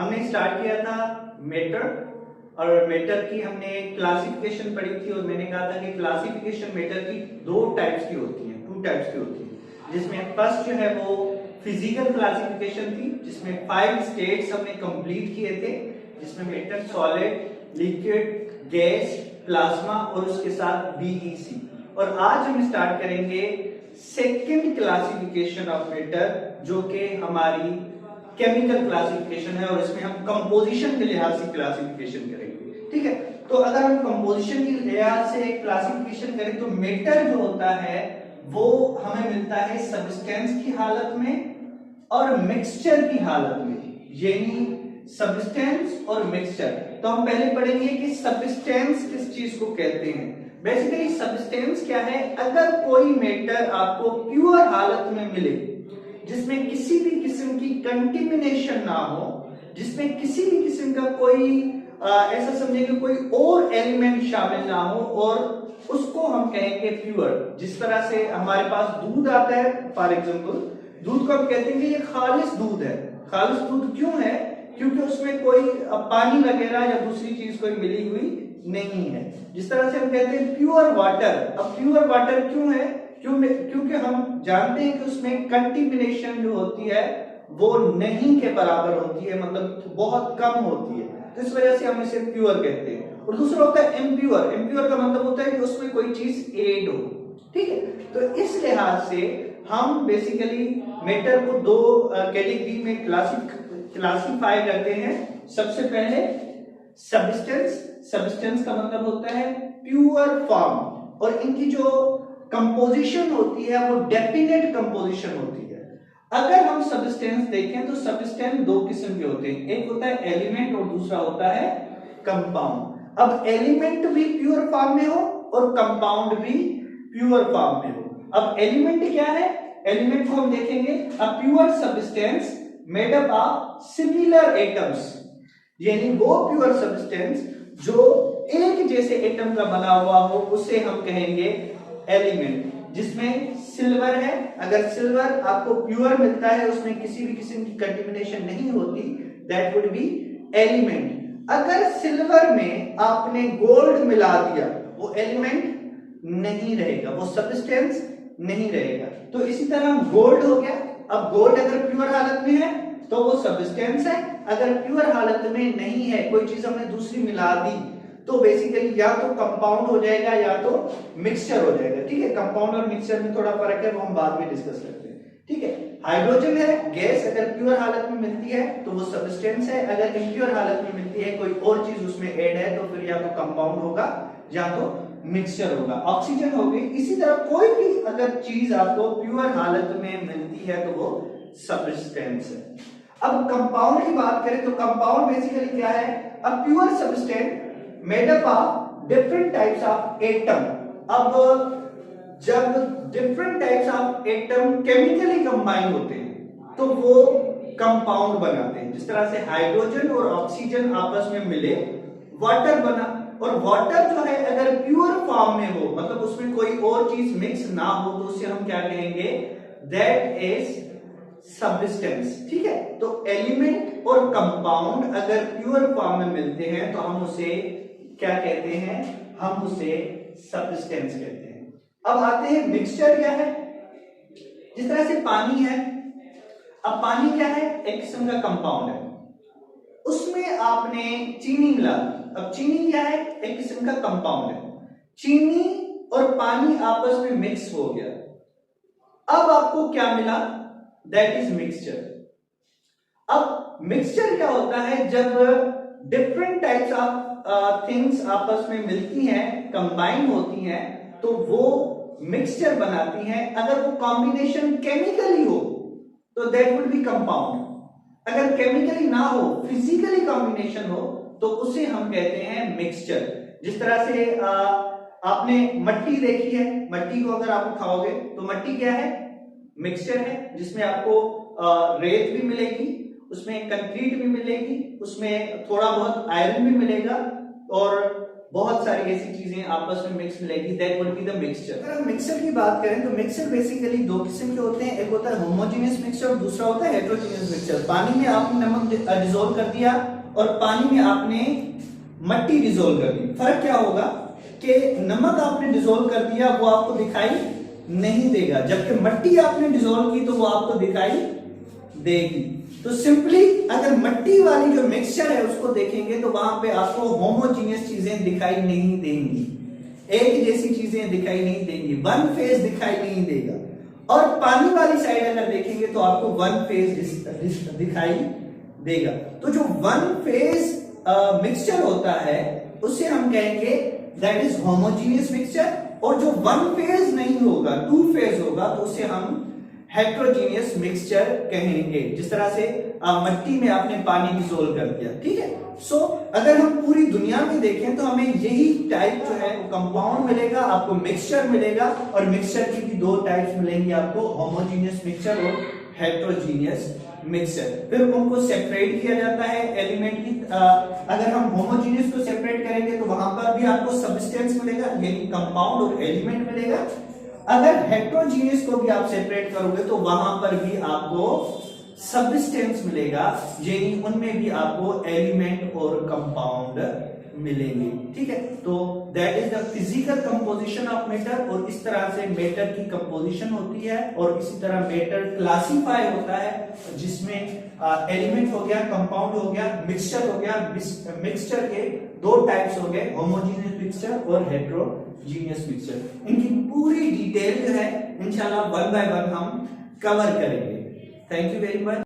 हमने स्टार्ट किया था मेटर, और मेटर की हमने क्लासिफिकेशन पढ़ी थी और मैंने कहा था कि क्लासिफिकेशन मेटर की दो टाइप्स की होती है, टू टाइप्स की होती है, जिसमें फर्स्ट जो है वो फिजिकल क्लासिफिकेशन थी, जिसमें 5 स्टेट्स हमने कंप्लीट किए थे, जिसमें matter solid, liquid, gas, plasma और उसके साथ बीईसी। और आज हम स्टार्ट करेंगे सेकंड क्लासिफिकेशन ऑफ मेटर, जो कि हमारी केमिकल क्लासिफिकेशन है, और इसमें हम कंपोजिशन के लिहाज से क्लासिफिकेशन करेंगे। ठीक है, तो अगर हम कंपोजिशन के लिहाज से क्लासिफिकेशन करें तो मेटर जो होता है वो हमें मिलता है सब्सटेंस की हालत में और मिक्सचर की हालत में, यानी सब्सटेंस और मिक्सचर। तो हम पहले पढ़ेंगे कि सब्सटेंस किस चीज को कहते हैं। बेसिकली सब्सटेंस क्या है? अगर कोई मेटर आपको प्योर हालत में मिले, जिसमें किसी भी किस्म की कंटेमिनेशन ना हो, जिसमें किसी भी किस्म का कोई ऐसा समझे कि कोई और एलिमेंट शामिल ना हो, और उसको हम कहेंगे प्योर। जिस तरह से हमारे पास दूध आता है, फॉर एग्जांपल दूध को हम कहते हैं कि ये खालिस दूध है। खालिस दूध क्यों है? क्योंकि उसमें कोई पानी वगैरह या दूसरी चीज कोई मिली हुई नहीं है। जिस तरह से हम कहते हैं प्योर वाटर। अब प्योर वाटर क्यों है? क्योंकि हम जानते हैं कि उसमें कंटेमिनेशन जो होती है वो नहीं के बराबर होती है, मतलब बहुत कम होती है, तो इस वजह से हम इसे प्योर कहते हैं। और दूसरा होता है इम्प्योर। इम्प्योर का मतलब होता है कि उसमें कोई चीज एड हो। ठीक है, तो इस लिहाज से हम बेसिकली मेटर को दो कैटेगरी में क्लासिफाई करते हैं। सबसे पहले सब्सटेंस। सब्सटेंस का मतलब होता है प्योर फॉर्म, और इनकी जो कंपोजिशन होती है वो डेफिनेट कंपोजिशन होती है। अगर हम सब्सटेंस देखें तो सब्सटेंस दो किस्म के होते हैं, एक होता है एलिमेंट और दूसरा होता है कंपाउंड। अब एलिमेंट भी प्योर फॉर्म में हो और कंपाउंड भी प्योर फॉर्म में हो। अब एलिमेंट क्या है? एलिमेंट को हम देखेंगे a pure substance made up of similar atoms, यानी वो प्योर सब्सटेंस जो एक जैसे एटम का बना हुआ हो, उसे हम कहेंगे एलिमेंट। जिसमें सिल्वर है, अगर सिल्वर आपको प्योर मिलता है, उसमें किसी भी किस्म की कंटेमिनेशन नहीं होती, दैट वुड बी एलिमेंट। अगर सिल्वर में आपने गोल्ड मिला दिया, वो एलिमेंट नहीं रहेगा, वो सब्सटेंस नहीं रहेगा। तो इसी तरह गोल्ड हो गया। अब गोल्ड अगर प्योर हालत में है तो वो सब्सटेंस है, अगर प्योर हालत में नहीं है, कोई चीज हमने दूसरी मिला दी, तो बेसिकली या तो कंपाउंड हो जाएगा या तो मिक्सचर हो जाएगा। ठीक है, कंपाउंड और मिक्सचर में थोड़ा फर्क है, वो हम बाद में डिस्कस करते हैं। ठीक है, हाइड्रोजन है गैस, अगर प्योर हालत में मिलती है तो वो सब्सटेंस है, अगर इम्प्योर हालत में मिलती है, कोई और चीज उसमें ऐड है, तो फिर या तो कंपाउंड होगा या तो मिक्सचर होगा। ऑक्सीजन हो गई। इसी तरह कोई भी अगर चीज आपको प्योर हालत में मिलती है तो वो सब्सटेंस है। अब कंपाउंड की बात करें तो कंपाउंड बेसिकली क्या है? A pure substance made up of different types of atom. अब जब different types of atom chemically combine होते हैं तो वो कंपाउंड बनाते हैं। जिस तरह से हाइड्रोजन और ऑक्सीजन आपस में मिले वाटर बना, और वाटर जो है अगर प्योर फॉर्म में हो, मतलब उसमें कोई और चीज मिक्स ना हो, तो उसे हम क्या कहेंगे? That is substance. ठीक है, तो एलिमेंट और कंपाउंड अगर प्योर फॉर्म में मिलते हैं तो हम उसे क्या कहते हैं? हम उसे सब्सटेंस कहते हैं। अब आते हैं मिक्सचर क्या है। जिस तरह से पानी है, अब पानी क्या है? एक किस्म का कंपाउंड है, उसमें आपने चीनी मिला दी। अब चीनी क्या है? एक किस्म का कंपाउंड है। चीनी और पानी आपस में मिक्स हो गया, अब आपको क्या मिला? That is mixture. अब मिक्सचर क्या होता है? जब डिफरेंट टाइप्स ऑफ थिंग्स आपस में मिलती हैं, कंबाइन होती हैं, तो वो मिक्सचर बनाती हैं। अगर वो कॉम्बिनेशन केमिकली हो तो दैट वुड बी कंपाउंड। अगर केमिकली ना हो, फिजिकली कॉम्बिनेशन हो, तो उसे हम कहते हैं मिक्सचर। जिस तरह से आपने मट्टी देखी है, मट्टी को अगर आप खाओगे तो मट्टी क्या है? मिक्सचर है, जिसमें आपको रेत भी मिलेगी, उसमें कंक्रीट भी मिलेगी, उसमें थोड़ा बहुत आयरन भी मिलेगा, और बहुत सारी ऐसी चीजें आपस में मिक्स मिलेगी, that would be the mixture. अगर हम मिक्सचर की बात करें तो मिक्सचर बेसिकली दो किस्म के होते हैं, एक होता है होमोजेनियस मिक्सचर और दूसरा होता है हेटेरोजेनियस मिक्सचर। पानी में आपने नमक डिसॉल्व कर दिया और पानी में आपने मट्टी डिसॉल्व कर दी, फर्क क्या होगा कि नमक आपने डिसॉल्व कर दिया वो आपको दिखाई नहीं देगा, जबकि मट्टी आपने डिसॉल्व की तो वो आपको दिखाई देगी। तो सिंपली अगर मट्टी वाली जो मिक्सचर है उसको देखेंगे तो वहां पे आपको होमोजीनियस चीजें दिखाई नहीं देंगी, एक जैसी चीजें दिखाई नहीं देंगी, वन फेज दिखाई नहीं देगा। और पानी वाली साइड अगर देखेंगे तो आपको वन फेज दिखाई देगा। तो जो वन फेज मिक्सचर होता है उसे हम कहेंगे दैट इज होमोजीनियस मिक्सचर, और जो वन फेज नहीं होगा, टू फेज होगा, तो उसे हम हेटेरोजेनियस मिक्सचर कहेंगे। जिस तरह से मट्टी में आपने पानी डिसॉल्व कर दिया, ठीक है। सो अगर हम पूरी दुनिया में देखें तो हमें यही टाइप जो है वो कंपाउंड मिलेगा, आपको मिक्सचर मिलेगा, और मिक्सचर की भी दो टाइप्स मिलेंगी आपको, होमोजेनियस मिक्सचर और हेटेरोजेनियस मिक्सचर। फिर उनको सेपरेट किया जाता है एलिमेंट की, अगर हम होमोजेनियस को सेपरेट करेंगे तो वहां पर भी आपको सब्सटेंस मिलेगा, यानी कंपाउंड और एलिमेंट मिलेगा। अगर हेटेरोजेनियस को भी आप सेपरेट करोगे तो वहां पर भी आपको सब्सटेंस मिलेगा, यानी उनमें भी आपको एलिमेंट और कंपाउंड मिलेंगे, ठीक है। तो that is the physical composition of matter, और इस तरह से मैटर की कंपोजिशन होती है, और इसी तरह मैटर क्लासिफाई होता है जिसमें एलिमेंट हो गया, कंपाउंड हो गया, मिक्सचर हो गया। मिक्सचर के दो टाइप्स हो गए, होमोजेनियस मिक्सचर और हेटेरोजेनियस मिक्सचर। इनकी पूरी डिटेल जो है इंशाल्लाह वन बाय वन हम कवर करेंगे। Thank you very much.